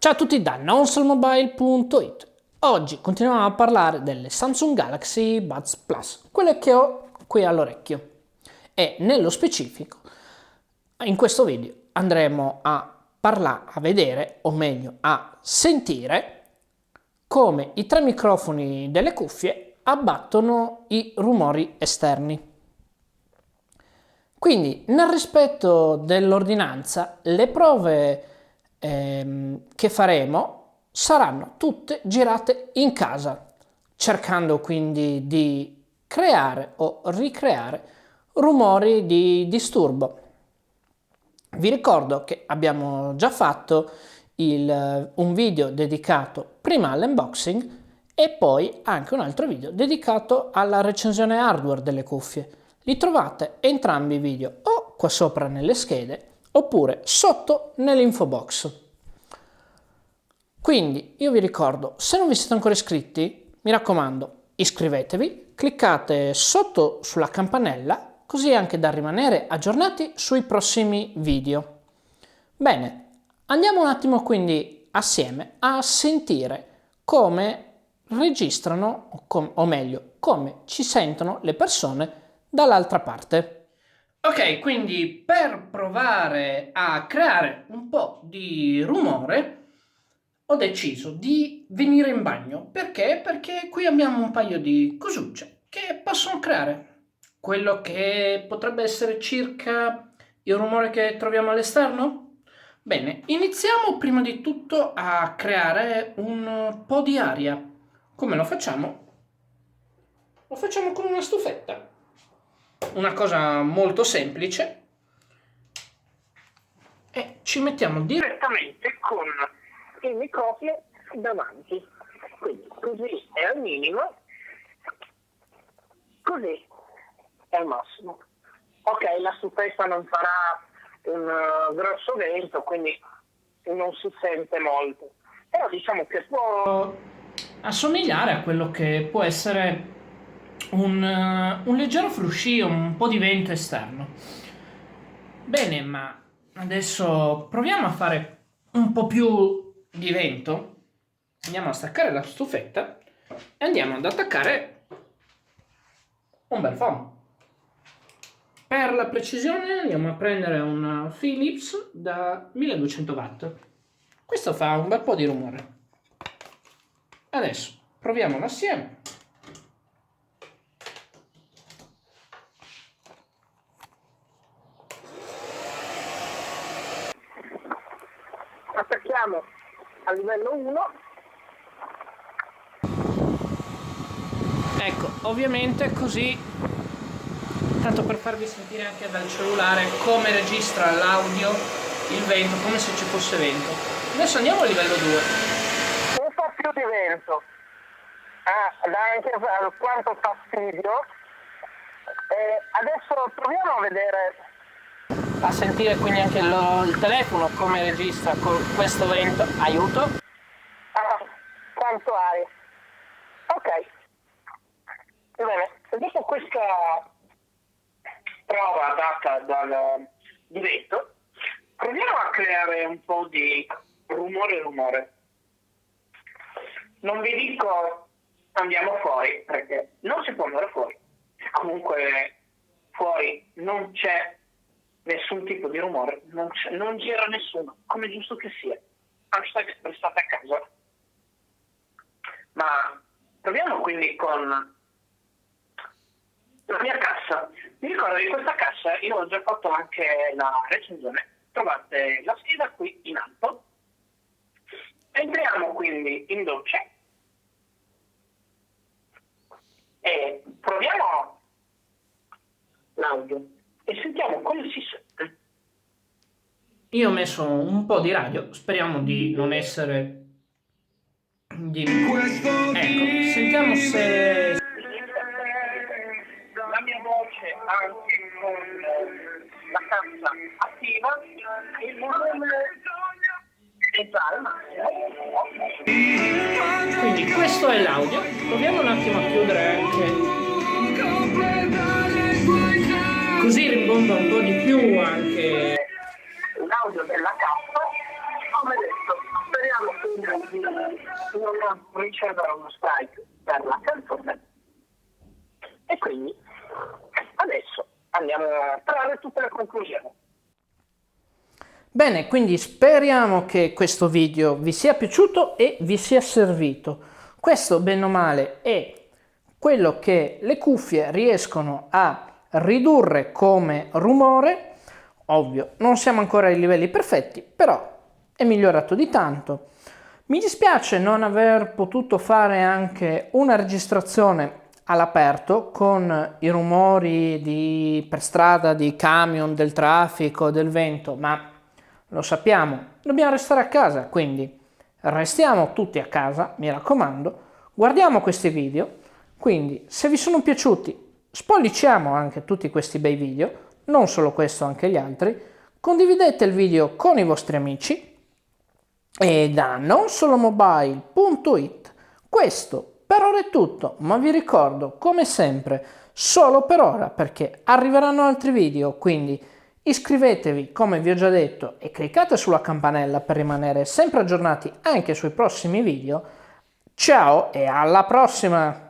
Ciao a tutti da nonsalmobile.it. Oggi continuiamo a parlare delle Samsung Galaxy Buds Plus, quelle che ho qui all'orecchio. E nello specifico, in questo video andremo a vedere, o meglio a sentire, come i tre microfoni delle cuffie abbattono i rumori esterni. Quindi, nel rispetto dell'ordinanza, le prove che faremo saranno tutte girate in casa, cercando quindi di creare o ricreare rumori di disturbo. Vi ricordo che abbiamo già fatto un video dedicato prima all'unboxing e poi anche un altro video dedicato alla recensione hardware delle cuffie. Li trovate entrambi i video o qua sopra nelle schede oppure sotto nell'info box. Quindi io vi ricordo, se non vi siete ancora iscritti, mi raccomando, iscrivetevi, cliccate sotto sulla campanella, così anche da rimanere aggiornati sui prossimi video. Bene, andiamo un attimo quindi assieme a sentire come registrano, o meglio, come ci sentono le persone dall'altra parte. Ok, quindi per provare a creare un po' di rumore ho deciso di venire in bagno. Perché? Perché qui abbiamo un paio di cosucce che possono creare quello che potrebbe essere circa il rumore che troviamo all'esterno. Bene, iniziamo prima di tutto a creare un po' di aria. Come lo facciamo? Lo facciamo con una stufetta. Una cosa molto semplice. E ci mettiamo direttamente con il microfono davanti. Quindi così è al minimo, così è al massimo. Ok, la stufetta non farà un grosso vento, quindi non si sente molto. Però diciamo che può assomigliare a quello che può essere un leggero fruscio, un po' di vento esterno. Bene, ma adesso proviamo a fare un po' più di vento. Andiamo a staccare la stufetta e andiamo ad attaccare un bel phon. Per la precisione andiamo a prendere un Philips da 1200 watt. Questo fa un bel po' di rumore. Adesso proviamolo assieme. Attacchiamo a livello 1. Ecco, ovviamente così, tanto per farvi sentire anche dal cellulare come registra l'audio, il vento, come se ci fosse vento. Adesso andiamo a livello 2. Un po' più di vento. Dà anche quanto fastidio. Adesso proviamo a vedere, a sentire quindi anche il telefono come registra con questo vento. Aiuto. Quanto aria. Ok. Bene, dopo questa prova data di vento, proviamo a creare un po' di rumore. Non vi dico andiamo fuori, perché non si può andare fuori. Comunque fuori non c'è nessun tipo di rumore, non gira nessuno, come giusto che sia. Hashtag restate a casa. Ma proviamo quindi con la mia cassa. Mi ricordo di questa cassa, io ho già fatto anche la recensione, trovate la scheda qui in alto. Entriamo quindi in dolce e proviamo l'audio e sentiamo come si sente. Io ho messo un po' di radio, speriamo di non essere ecco, sentiamo se la mia voce anche con la cassa attiva, il volume è già al massimo. Quindi questo è l'audio. Proviamo un attimo a chiudere anche, così rimbomba un po' di più anche l'audio della cassa. Come detto, speriamo ricevere uno strike per la canzone. E quindi adesso andiamo a trarre tutte le conclusioni. Bene, quindi speriamo che questo video vi sia piaciuto e vi sia servito. Questo, bene o male, è quello che le cuffie riescono a ridurre come rumore. Ovvio, non siamo ancora ai livelli perfetti, però è migliorato di tanto. Mi dispiace non aver potuto fare anche una registrazione all'aperto con i rumori per strada, di camion, del traffico, del vento, ma lo sappiamo, dobbiamo restare a casa, quindi restiamo tutti a casa, mi raccomando, guardiamo questi video, quindi se vi sono piaciuti spolliciamo anche tutti questi bei video, non solo questo, anche gli altri, condividete il video con i vostri amici e da nonsolomobile.it questo per ora è tutto, ma vi ricordo come sempre solo per ora perché arriveranno altri video, quindi iscrivetevi come vi ho già detto e cliccate sulla campanella per rimanere sempre aggiornati anche sui prossimi video. Ciao e alla prossima!